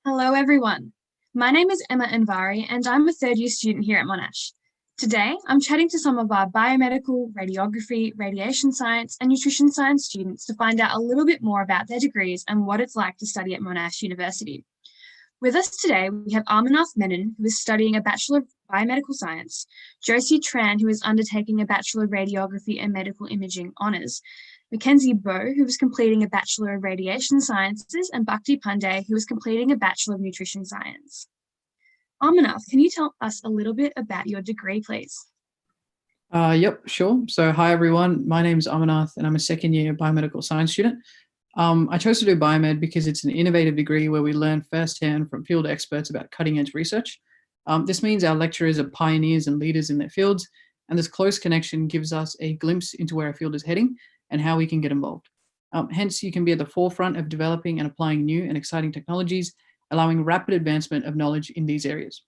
Hello everyone. My name is Emma Envari and I'm a third year student here at Monash. Today, I'm chatting to some of our biomedical, radiography, radiation science and nutrition science students to find out a little bit more about their degrees and what it's like to study at Monash University. With us today, we have Amarnath Menon, who is studying a Bachelor of Biomedical Science, Josie Tran, who is undertaking a Bachelor of Radiography and Medical Imaging Honours, Mackenzie Bowe, who is completing a Bachelor of Radiation Sciences, and Bhakti Pandey, who is completing a Bachelor of Nutrition Science. Amarnath, can you tell us a little bit about your degree, please? Yep, sure. So hi everyone, my name is Amarnath and I'm a second year biomedical science student. I chose to do biomed because it's an innovative degree where we learn firsthand from field experts about cutting edge research. This means our lecturers are pioneers and leaders in their fields, and this close connection gives us a glimpse into where our field is heading and how we can get involved. Hence, you can be at the forefront of developing and applying new and exciting technologies, allowing rapid advancement of knowledge in these areas.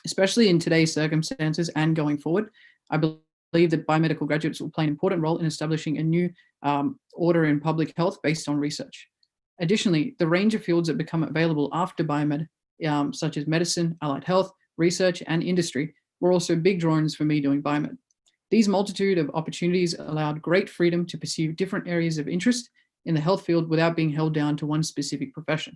Especially in today's circumstances and going forward, I believe that biomedical graduates will play an important role in establishing a new order in public health based on research. Additionally, the range of fields that become available after biomed, such as medicine, allied health, research, and industry, were also big drawings for me doing biomed. These multitude of opportunities allowed great freedom to pursue different areas of interest in the health field without being held down to one specific profession.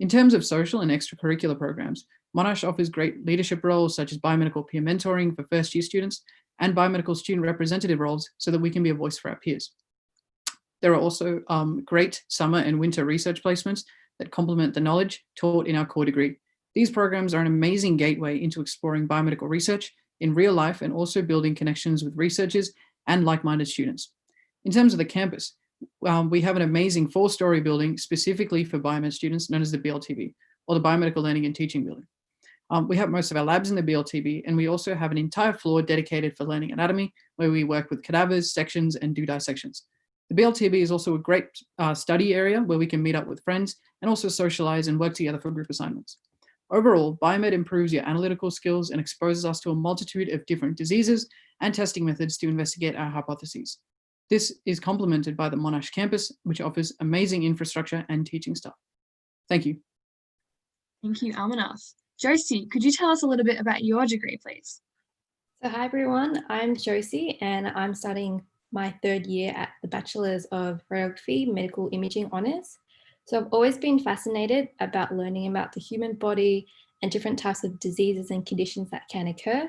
In terms of social and extracurricular programs, Monash offers great leadership roles such as biomedical peer mentoring for first year students and biomedical student representative roles so that we can be a voice for our peers. There are also great summer and winter research placements that complement the knowledge taught in our core degree. These programs are an amazing gateway into exploring biomedical research in real life and also building connections with researchers and like-minded students. In terms of the campus, we have an amazing 4-story building specifically for biomed students known as the BLTB, or the Biomedical Learning and Teaching Building. We have most of our labs in the BLTB, and we also have an entire floor dedicated for learning anatomy, where we work with cadavers, sections, and do dissections. The BLTB is also a great study area where we can meet up with friends and also socialize and work together for group assignments. Overall, biomed improves your analytical skills and exposes us to a multitude of different diseases and testing methods to investigate our hypotheses. This is complemented by the Monash campus, which offers amazing infrastructure and teaching staff. Thank you. Thank you, Amarnath. Josie, could you tell us a little bit about your degree, please? So hi everyone, I'm Josie and I'm studying my third year at the Bachelor's of Radiography Medical Imaging Honours. So I've always been fascinated about learning about the human body and different types of diseases and conditions that can occur.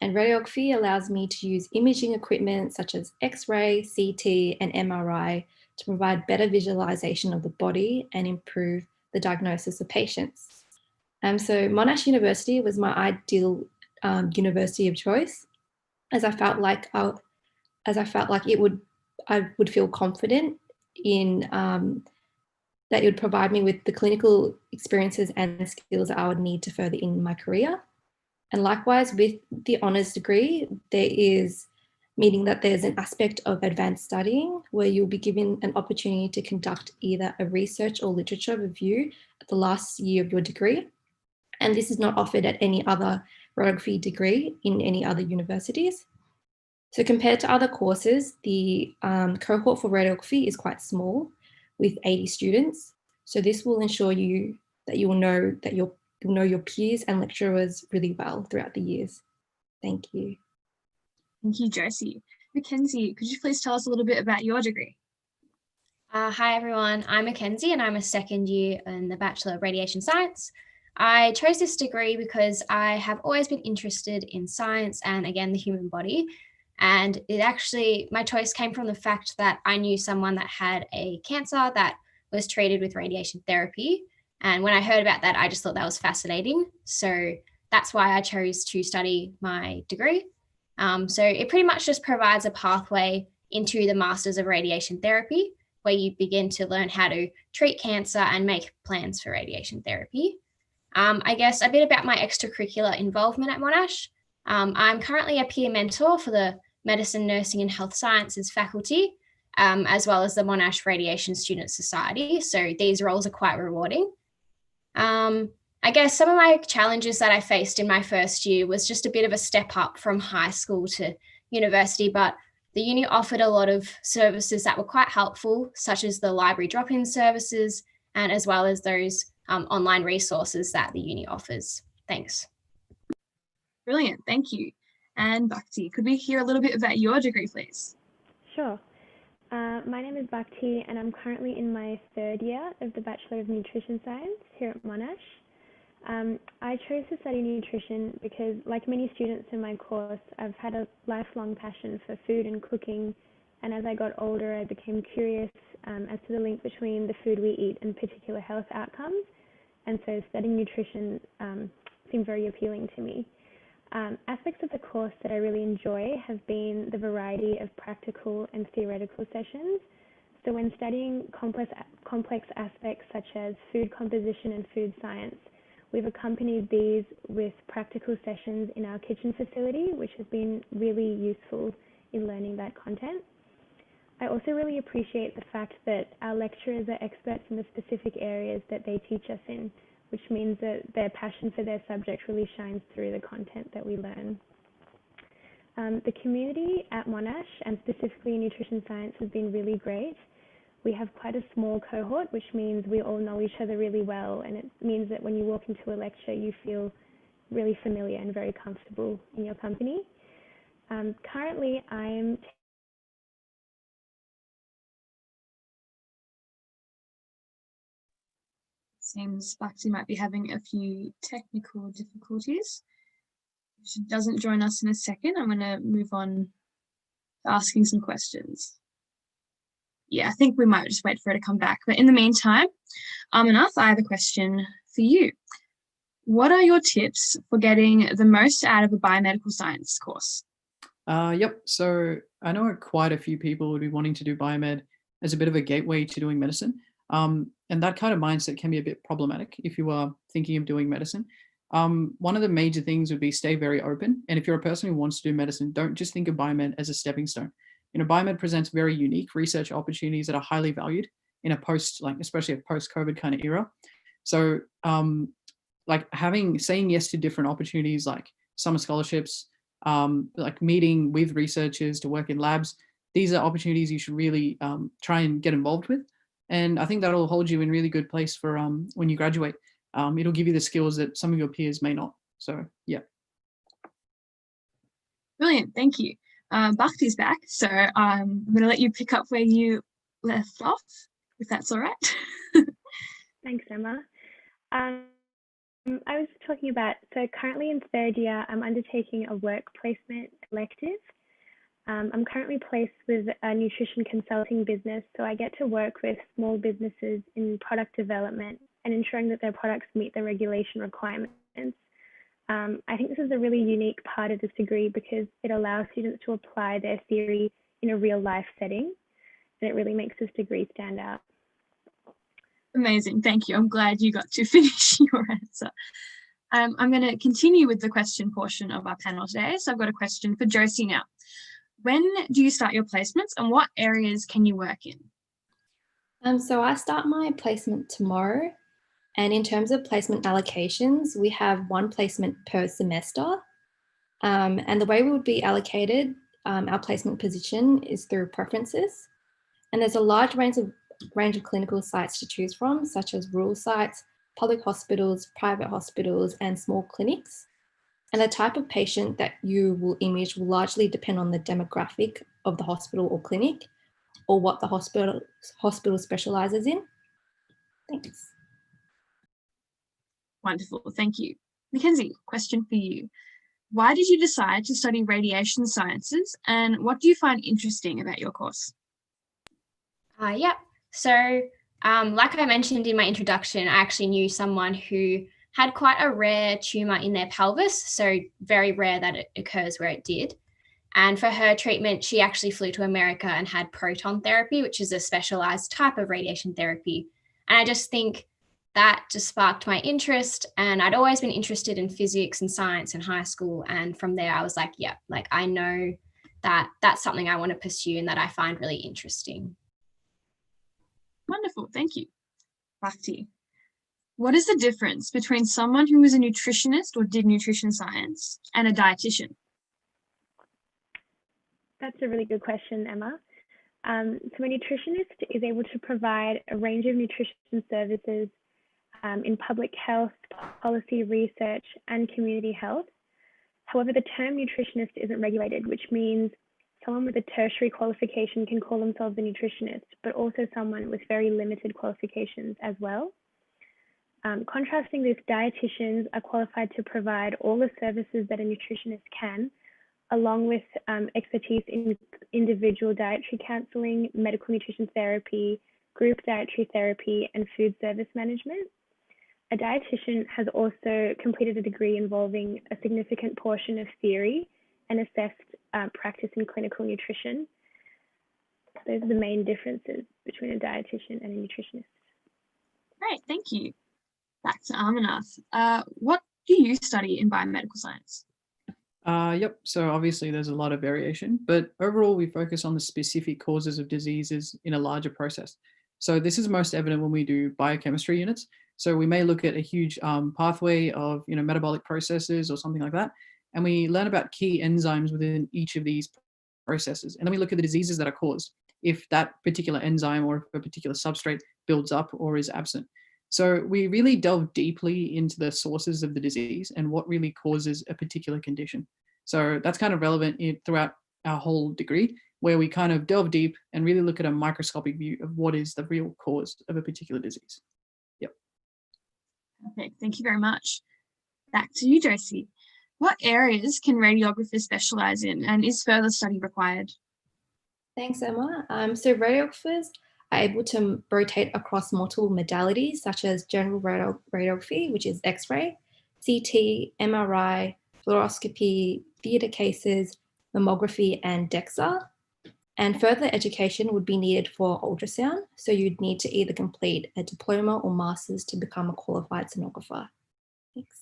And radiography allows me to use imaging equipment such as X-ray, CT and MRI to provide better visualization of the body and improve the diagnosis of patients. So Monash University was my ideal university of choice, as I felt like I would feel confident in that it would provide me with the clinical experiences and skills that I would need to further in my career. And likewise with the honours degree, there is meaning that there's an aspect of advanced studying where you'll be given an opportunity to conduct either a research or literature review at the last year of your degree. And this is not offered at any other radiography degree in any other universities. So compared to other courses, the cohort for radiography is quite small with 80 students. So this will ensure you that you will know that you'll know your peers and lecturers really well throughout the years. Thank you. Thank you, Josie. Mackenzie, could you please tell us a little bit about your degree? Hi everyone, I'm Mackenzie and I'm a second year in the Bachelor of Radiation Science. I chose this degree because I have always been interested in science and again, the human body. And my choice came from the fact that I knew someone that had a cancer that was treated with radiation therapy. And when I heard about that, I just thought that was fascinating. So that's why I chose to study my degree. So it pretty much just provides a pathway into the Masters of Radiation Therapy, where you begin to learn how to treat cancer and make plans for radiation therapy. I guess a bit about my extracurricular involvement at Monash. I'm currently a peer mentor for the Medicine, Nursing and Health Sciences faculty, as well as the Monash Radiation Student Society. So these roles are quite rewarding. I guess some of my challenges that I faced in my first year was just a bit of a step up from high school to university, but the uni offered a lot of services that were quite helpful, such as the library drop-in services, and as well as those online resources that the uni offers. Thanks. Brilliant, thank you. And Bhakti, could we hear a little bit about your degree, please? Sure. My name is Bhakti and I'm currently in my third year of the Bachelor of Nutrition Science here at Monash. I chose to study nutrition because, like many students in my course, I've had a lifelong passion for food and cooking, and as I got older I became curious as to the link between the food we eat and particular health outcomes, and so studying nutrition seemed very appealing to me. Aspects of the course that I really enjoy have been the variety of practical and theoretical sessions. So when studying complex aspects such as food composition and food science, we've accompanied these with practical sessions in our kitchen facility, which has been really useful in learning that content. I also really appreciate the fact that our lecturers are experts in the specific areas that they teach us in, which means that their passion for their subject really shines through the content that we learn. The community at Monash, and specifically nutrition science, has been really great. We have quite a small cohort, which means we all know each other really well, and it means that when you walk into a lecture, you feel really familiar and very comfortable in your company. Currently, I'm Seems Bhakti might be having a few technical difficulties. If she doesn't join us in a second, I'm going to move on to asking some questions. Yeah, I think we might just wait for her to come back. But in the meantime, Aminath, I have a question for you. What are your tips for getting the most out of a biomedical science course? Yep. So I know quite a few people would be wanting to do biomed as a bit of a gateway to doing medicine. And that kind of mindset can be a bit problematic if you are thinking of doing medicine. One of the major things would be stay very open. And if you're a person who wants to do medicine, don't just think of biomed as a stepping stone. Biomed presents very unique research opportunities that are highly valued in a especially a post-COVID kind of era. So saying yes to different opportunities like summer scholarships, like meeting with researchers to work in labs, these are opportunities you should really try and get involved with. And I think that'll hold you in really good place for when you graduate. It'll give you the skills that some of your peers may not. So, yeah. Brilliant, thank you. Bhakti's back, so I'm going to let you pick up where you left off, if that's all right. Thanks, Emma. I was talking about, so currently in third year, I'm undertaking a work placement elective. I'm currently placed with a nutrition consulting business, so I get to work with small businesses in product development and ensuring that their products meet the regulation requirements. I think this is a really unique part of this degree because it allows students to apply their theory in a real life setting, and it really makes this degree stand out. Amazing, thank you. I'm glad you got to finish your answer. I'm going to continue with the question portion of our panel today. So I've got a question for Josie now. When do you start your placements and what areas can you work in? So I start my placement tomorrow. And in terms of placement allocations, we have one placement per semester. And the way we would be allocated, our placement position is through preferences. And there's a large range of clinical sites to choose from, such as rural sites, public hospitals, private hospitals, and small clinics. And the type of patient that you will image will largely depend on the demographic of the hospital or clinic, or what the hospital specialises in. Thanks. Wonderful, thank you. Mackenzie, question for you. Why did you decide to study radiation sciences and what do you find interesting about your course? So like I mentioned in my introduction, I actually knew someone who had quite a rare tumour in their pelvis, so very rare that it occurs where it did. And for her treatment, she actually flew to America and had proton therapy, which is a specialised type of radiation therapy. And I just think that just sparked my interest, and I'd always been interested in physics and science in high school. And from there, I was like, I know that that's something I want to pursue and that I find really interesting. Wonderful, thank you. Bhakti, what is the difference between someone who is a nutritionist or did nutrition science and a dietitian? That's a really good question, Emma. So a nutritionist is able to provide a range of nutrition services in public health, policy research, and community health. However, the term nutritionist isn't regulated, which means someone with a tertiary qualification can call themselves a nutritionist, but also someone with very limited qualifications as well. Contrasting this, dietitians are qualified to provide all the services that a nutritionist can, along with expertise in individual dietary counselling, medical nutrition therapy, group dietary therapy, and food service management. A dietitian has also completed a degree involving a significant portion of theory and assessed practice in clinical nutrition. Those are the main differences between a dietitian and a nutritionist. Great, thank you. Back to Amarnath. What do you study in biomedical science? Yep, so obviously there's a lot of variation, but overall we focus on the specific causes of diseases in a larger process. So this is most evident when we do biochemistry units. So we may look at a huge pathway of metabolic processes or something like that, and we learn about key enzymes within each of these processes. And then we look at the diseases that are caused if that particular enzyme or if a particular substrate builds up or is absent. So we really delve deeply into the sources of the disease and what really causes a particular condition. So that's kind of relevant throughout our whole degree, where we kind of delve deep and really look at a microscopic view of what is the real cause of a particular disease. Yep. Perfect, thank you very much. Back to you, Josie. What areas can radiographers specialise in, and is further study required? Thanks, Emma. So radiographers are able to rotate across multiple modalities, such as general radiography, which is X-ray, CT, MRI, fluoroscopy, theatre cases, mammography, and DEXA. And further education would be needed for ultrasound. So you'd need to either complete a diploma or master's to become a qualified sonographer. Thanks.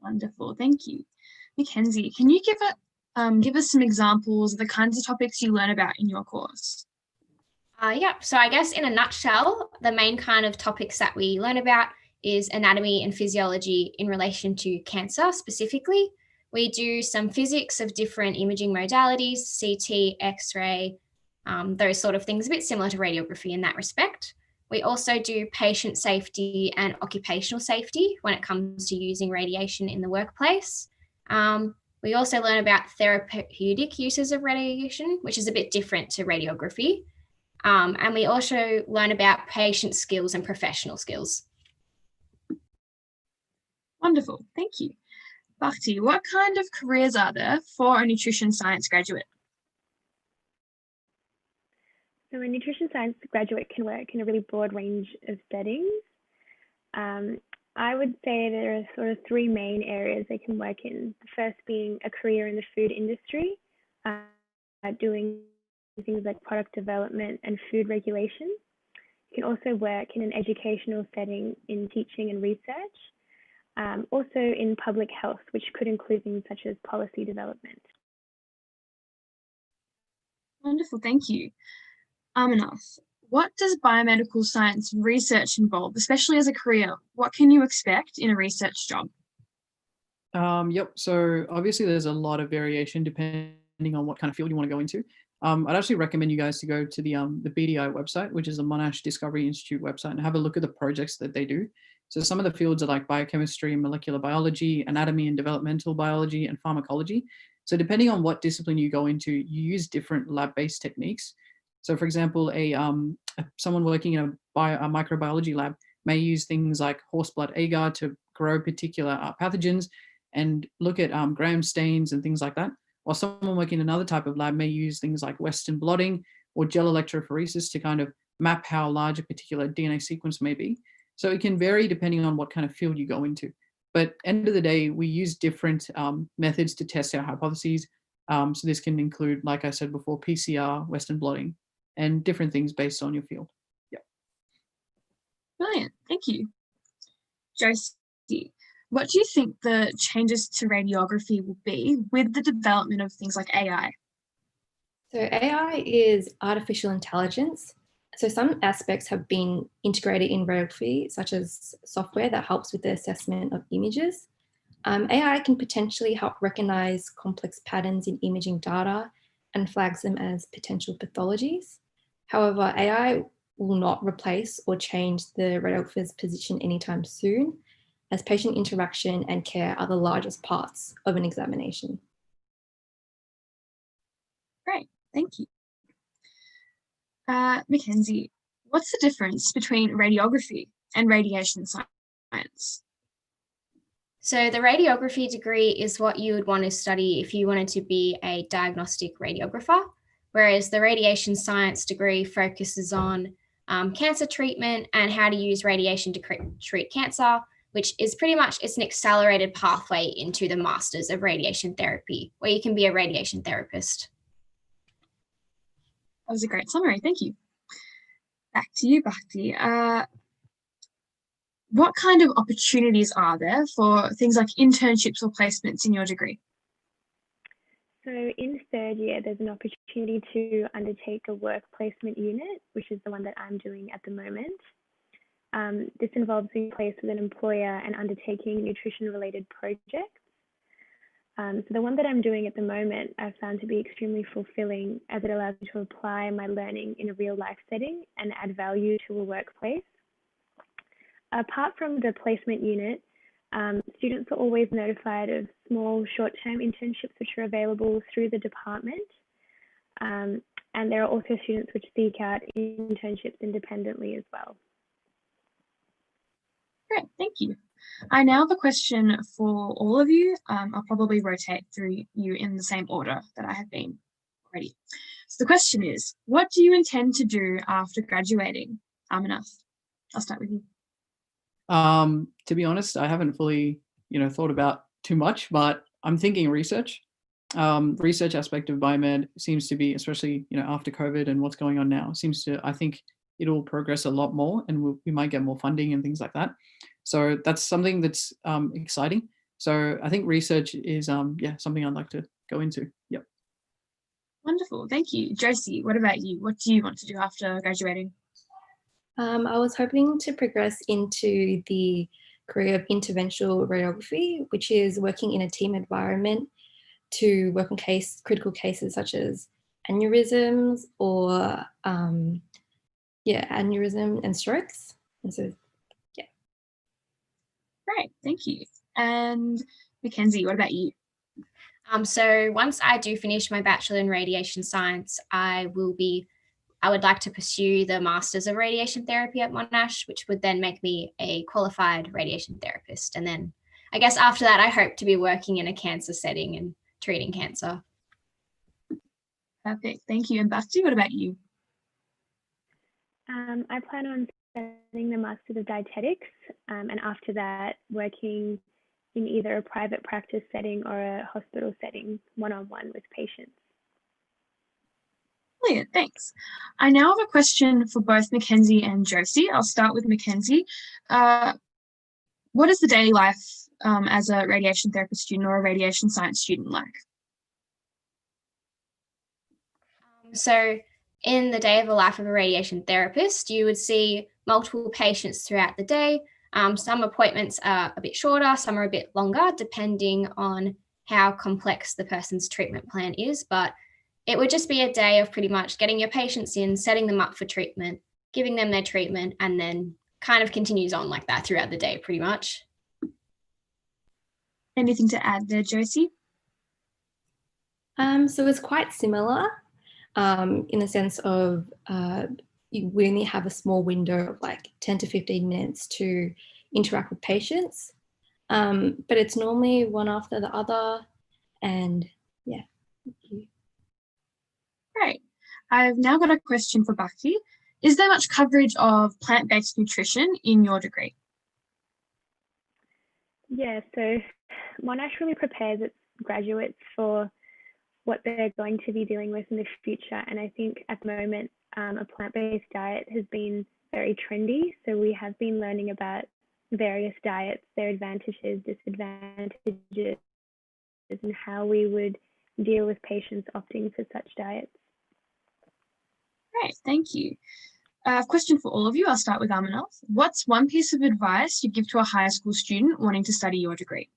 Wonderful, thank you. Mackenzie, can you give us some examples of the kinds of topics you learn about in your course? So I guess in a nutshell, the main kind of topics that we learn about is anatomy and physiology in relation to cancer specifically. We do some physics of different imaging modalities, CT, X-ray, those sort of things, a bit similar to radiography in that respect. We also do patient safety and occupational safety when it comes to using radiation in the workplace. We also learn about therapeutic uses of radiation, which is a bit different to radiography. And we also learn about patient skills and professional skills. Wonderful, thank you. Bhakti, what kind of careers are there for a nutrition science graduate? So a nutrition science graduate can work in a really broad range of settings. I would say there are sort of three main areas they can work in. The first being a career in the food industry, doing things like product development and food regulation. You can also work in an educational setting in teaching and research. Also in public health, which could include things such as policy development. Wonderful, thank you. Amarnath, what does biomedical science research involve, especially as a career? What can you expect in a research job? Yep, so obviously there's a lot of variation depending on what kind of field you want to go into. I'd actually recommend you guys to go to the BDI website, which is the Monash Discovery Institute website, and have a look at the projects that they do. So some of the fields are like biochemistry, molecular biology, anatomy and developmental biology, and pharmacology. So depending on what discipline you go into, you use different lab-based techniques. So for example, someone working in a microbiology lab may use things like horse blood agar to grow particular pathogens and look at gram stains and things like that. While someone working in another type of lab may use things like Western blotting or gel electrophoresis to kind of map how large a particular DNA sequence may be. So it can vary depending on what kind of field you go into. But end of the day, we use different methods to test our hypotheses. So this can include, like I said before, PCR, Western blotting, and different things based on your field. Yeah. Brilliant, thank you. Josie, what do you think the changes to radiography will be with the development of things like AI? So AI is artificial intelligence. So some aspects have been integrated in radiography, such as software that helps with the assessment of images. AI can potentially help recognize complex patterns in imaging data and flags them as potential pathologies. However, AI will not replace or change the radiographer's position anytime soon, as patient interaction and care are the largest parts of an examination. Great, thank you. Mackenzie, what's the difference between radiography and radiation science? So the radiography degree is what you would want to study if you wanted to be a diagnostic radiographer, whereas the radiation science degree focuses on cancer treatment and how to use radiation to treat cancer, which is pretty much, it's an accelerated pathway into the Masters of Radiation Therapy, where you can be a radiation therapist. That was a great summary, thank you. Back to you, Bhakti. What kind of opportunities are there for things like internships or placements in your degree? So in third year, there's an opportunity to undertake a work placement unit, which is the one that I'm doing at the moment. This involves being placed with an employer and undertaking nutrition-related projects. So the one that I'm doing at the moment, I've found to be extremely fulfilling, as it allows me to apply my learning in a real-life setting and add value to a workplace. Apart from the placement unit, students are always notified of small short-term internships which are available through the department. And there are also students which seek out internships independently as well. Great, thank you. I now have a question for all of you. I'll probably rotate through you in the same order that I have been already. So the question is, what do you intend to do after graduating? Aminath, I'll start with you. To be honest, I haven't fully, thought about too much, but I'm thinking research. Research aspect of biomed seems to be, especially, after COVID and what's going on now, I think it'll progress a lot more, and we might get more funding and things like that. So that's something that's exciting. So I think research is, something I'd like to go into. Yep. Wonderful, thank you. Josie, what about you? What do you want to do after graduating? I was hoping to progress into the career of interventional radiography, which is working in a team environment to work on critical cases such as aneurysms or aneurysm and strokes. And so, yeah. Great, thank you. And Mackenzie, what about you? So once I do finish my Bachelor in Radiation Science, I would like to pursue the Masters of Radiation Therapy at Monash, which would then make me a qualified radiation therapist. And then I guess after that, I hope to be working in a cancer setting and treating cancer. Perfect, thank you. And Bhakti, what about you? I plan on studying the Masters of Dietetics, and after that, working in either a private practice setting or a hospital setting, one-on-one with patients. Brilliant, thanks. I now have a question for both Mackenzie and Josie. I'll start with Mackenzie. What is the daily life as a radiation therapist student or a radiation science student like? So in the day of the life of a radiation therapist, you would see multiple patients throughout the day. Some appointments are a bit shorter, some are a bit longer, depending on how complex the person's treatment plan is. But it would just be a day of pretty much getting your patients in, setting them up for treatment, giving them their treatment, and then kind of continues on like that throughout the day, pretty much. Anything to add there, Josie? So it's quite similar in the sense of we only have a small window of like 10 to 15 minutes to interact with patients, but it's normally one after the other, and yeah. Great. I've now got a question for Bhakti. Is there much coverage of plant-based nutrition in your degree? Yeah, so Monash really prepares its graduates for what they're going to be dealing with in the future. And I think at the moment, a plant-based diet has been very trendy. So we have been learning about various diets, their advantages, disadvantages, and how we would deal with patients opting for such diets. Great, thank you. A question for all of you. I'll start with Aminath. What's one piece of advice you'd give to a high school student wanting to study your degree?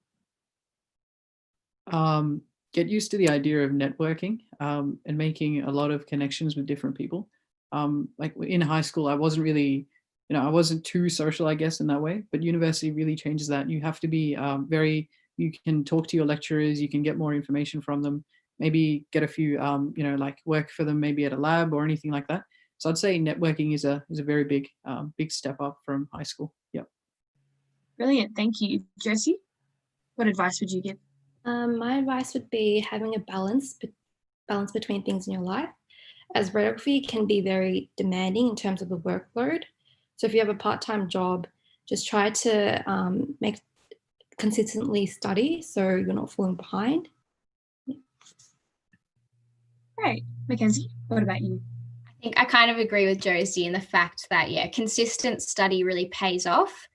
Get used to the idea of networking and making a lot of connections with different people. Like in high school, I wasn't really, I wasn't too social, I guess, in that way. But university really changes that. You have to be you can talk to your lecturers, you can get more information from them, maybe get a few, like work for them, maybe at a lab or anything like that. So I'd say networking is a very big step up from high school. Yep. Brilliant. Thank you. Josie, what advice would you give? My advice would be having a balance between things in your life, as radiography can be very demanding in terms of the workload. So if you have a part-time job, just try to consistently study so you're not falling behind. Great. Mackenzie, what about you? I think I kind of agree with Josie in the fact that, consistent study really pays off.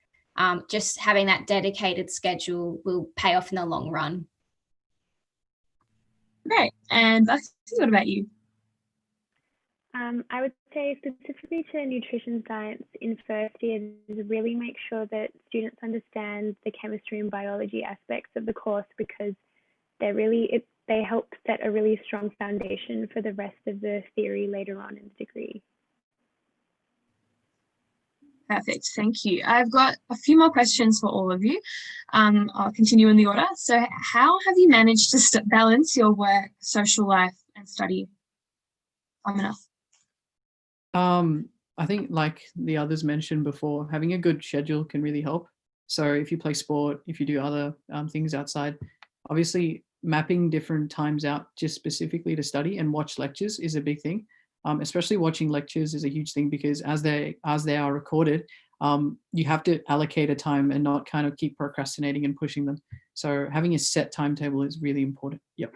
Just having that dedicated schedule will pay off in the long run. Great. And Baxi, what about you? I would say specifically to nutrition science in first year is really make sure that students understand the chemistry and biology aspects of the course, because they help set a really strong foundation for the rest of the theory later on in the degree. Perfect. Thank you. I've got a few more questions for all of you. I'll continue in the order. So how have you managed to balance your work, social life and study? I think, like the others mentioned before, having a good schedule can really help. So if you play sport, if you do other things outside, obviously mapping different times out just specifically to study and watch lectures is a big thing. Especially watching lectures is a huge thing, because as they are recorded, you have to allocate a time and not kind of keep procrastinating and pushing them. So having a set timetable is really important. Yep.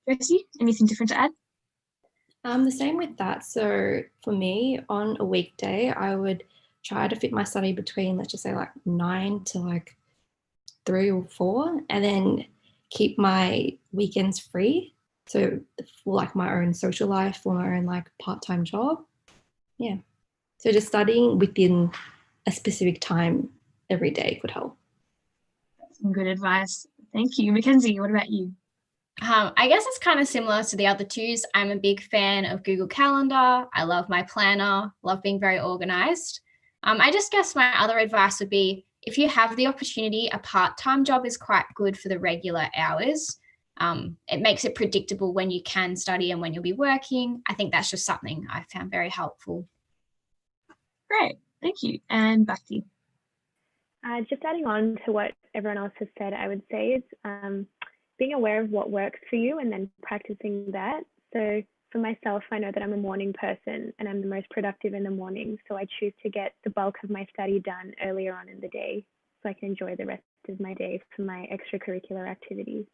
Josie, anything different to add? The same with that. So for me, on a weekday, I would try to fit my study between, let's just say, like 9 to like 3 or 4, and then keep my weekends free. So for like my own social life or my own like part-time job. Yeah. So just studying within a specific time every day could help. Some good advice. Thank you. Mackenzie, what about you? I guess it's kind of similar to the other twos. I'm a big fan of Google Calendar. I love my planner, love being very organized. I just guess my other advice would be, if you have the opportunity, a part-time job is quite good for the regular hours. It makes it predictable when you can study and when you'll be working. I think that's just something I found very helpful. Great. Thank you. And back to you. Just adding on to what everyone else has said, I would say is being aware of what works for you and then practicing that. So for myself, I know that I'm a morning person and I'm the most productive in the morning. So I choose to get the bulk of my study done earlier on in the day so I can enjoy the rest of my day for my extracurricular activities.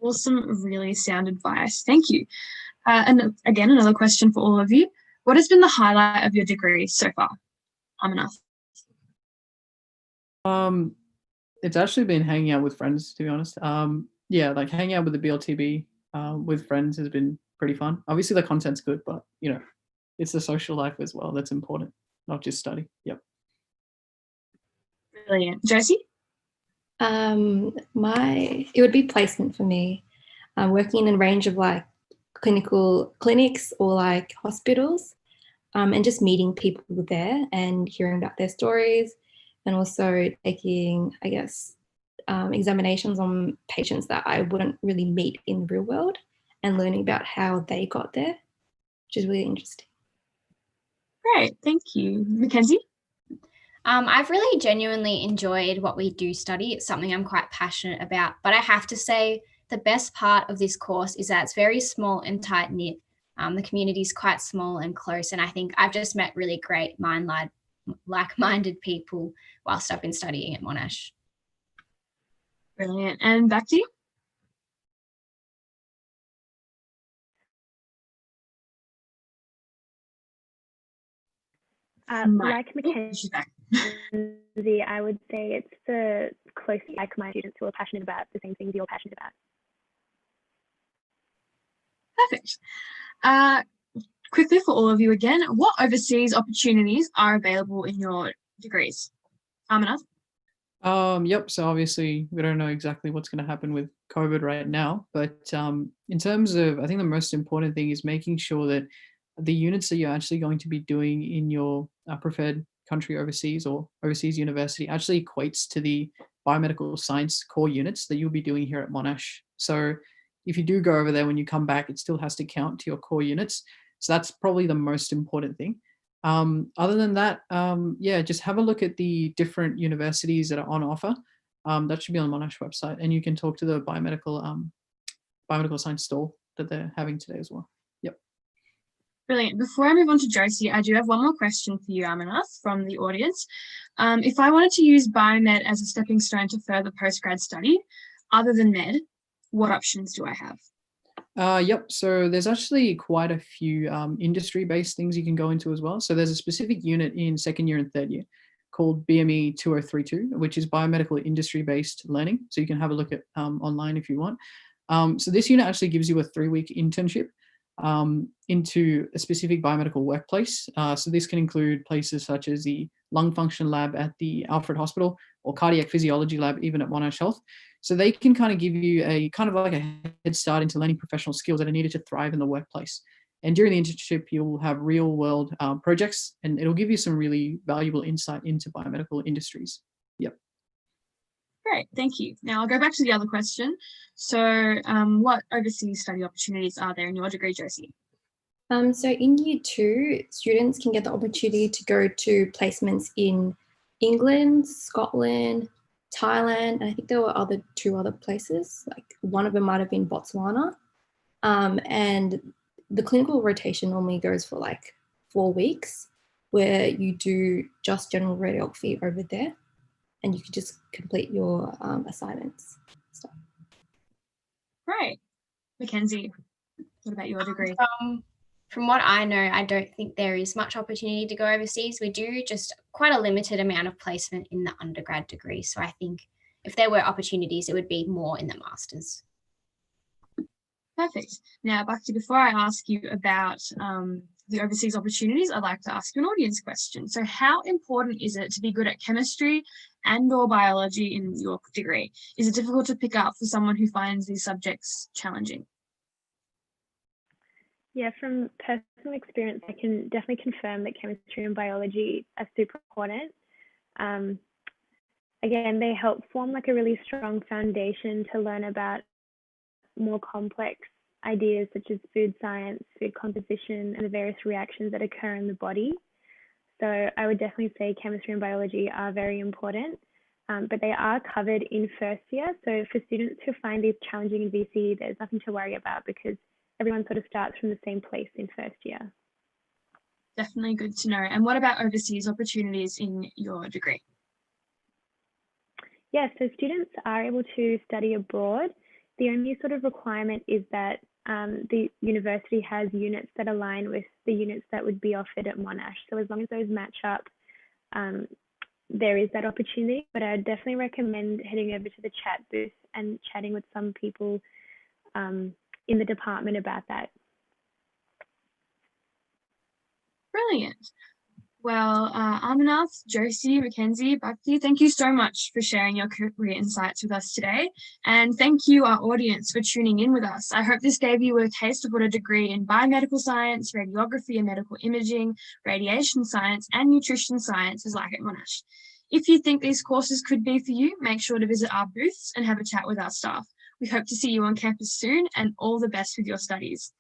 Awesome, really sound advice. Thank you. And again, another question for all of you. What has been the highlight of your degree so far? Enough. It's actually been hanging out with friends, to be honest. Yeah, like hanging out with the BLTB with friends has been pretty fun. Obviously the content's good, but it's the social life as well that's important, not just study. Yep. Brilliant. Josie? It would be placement for me. Working in a range of like clinics or like hospitals, and just meeting people there and hearing about their stories, and also taking, I guess, examinations on patients that I wouldn't really meet in the real world, and learning about how they got there, which is really interesting. Great, thank you. Mackenzie? I've really genuinely enjoyed what we do study. It's something I'm quite passionate about, but I have to say the best part of this course is that it's very small and tight-knit. The community is quite small and close, and I think I've just met really great like-minded people whilst I've been studying at Monash. Brilliant. And back to you. Like Mackenzie, I would say it's the close like-minded students who are passionate about the same things you're passionate about. Perfect. Quickly for all of you again, what overseas opportunities are available in your degrees? Amina? Yep. So obviously we don't know exactly what's going to happen with COVID right now, but in terms of, I think the most important thing is making sure that the units that you're actually going to be doing in your preferred country overseas or overseas university actually equates to the biomedical science core units that you'll be doing here at Monash. So if you do go over there, when you come back, it still has to count to your core units. So that's probably the most important thing. Other than that, yeah, just have a look at the different universities that are on offer. That should be on the Monash website, and you can talk to the biomedical science stall that they're having today as well. Yep. Brilliant. Before I move on to Josie, I do have one more question for you, Aminath, from the audience. If I wanted to use biomed as a stepping stone to further postgrad study, other than med, what options do I have? Yep. So there's actually quite a few industry-based things you can go into as well. So there's a specific unit in second year and third year called BME 2032, which is biomedical industry-based learning. So you can have a look at online if you want. So this unit actually gives you a 3-week internship into a specific biomedical workplace. So this can include places such as the lung function lab at the Alfred Hospital or cardiac physiology lab, even at Monash Health. So they can kind of give you a kind of like a head start into learning professional skills that are needed to thrive in the workplace. And during the internship, you'll have real world projects, and it'll give you some really valuable insight into biomedical industries. Yep. Great, thank you. Now I'll go back to the other question. So what overseas study opportunities are there in your degree, Josie? So in year 2, students can get the opportunity to go to placements in England, Scotland, Thailand, and I think there were 2 other places, like one of them might have been Botswana. And the clinical rotation normally goes for like 4 weeks, where you do just general radiography over there, and you can just complete your assignments. So. Great. Mackenzie, what about your degree? From what I know, I don't think there is much opportunity to go overseas. We do just quite a limited amount of placement in the undergrad degree. So I think if there were opportunities, it would be more in the masters. Perfect. Now, Bhakti, before I ask you about the overseas opportunities, I'd like to ask you an audience question. So how important is it to be good at chemistry and or biology in your degree? Is it difficult to pick up for someone who finds these subjects challenging? Yeah, from personal experience, I can definitely confirm that chemistry and biology are super important. Again, they help form like a really strong foundation to learn about more complex ideas such as food science, food composition, and the various reactions that occur in the body. So I would definitely say chemistry and biology are very important, but they are covered in first year. So for students who find these challenging in VC, there's nothing to worry about because everyone sort of starts from the same place in first year. Definitely good to know. And what about overseas opportunities in your degree? Yeah, so students are able to study abroad. The only sort of requirement is that the university has units that align with the units that would be offered at Monash. So as long as those match up, there is that opportunity. But I definitely recommend heading over to the chat booth and chatting with some people in the department about that. Brilliant. Well, Aminath, Josie, Mackenzie, Bhakti, thank you so much for sharing your career insights with us today. And thank you, our audience, for tuning in with us. I hope this gave you a taste of what a degree in biomedical science, radiography and medical imaging, radiation science, and nutrition science is like at Monash. If you think these courses could be for you, make sure to visit our booths and have a chat with our staff. We hope to see you on campus soon, and all the best with your studies.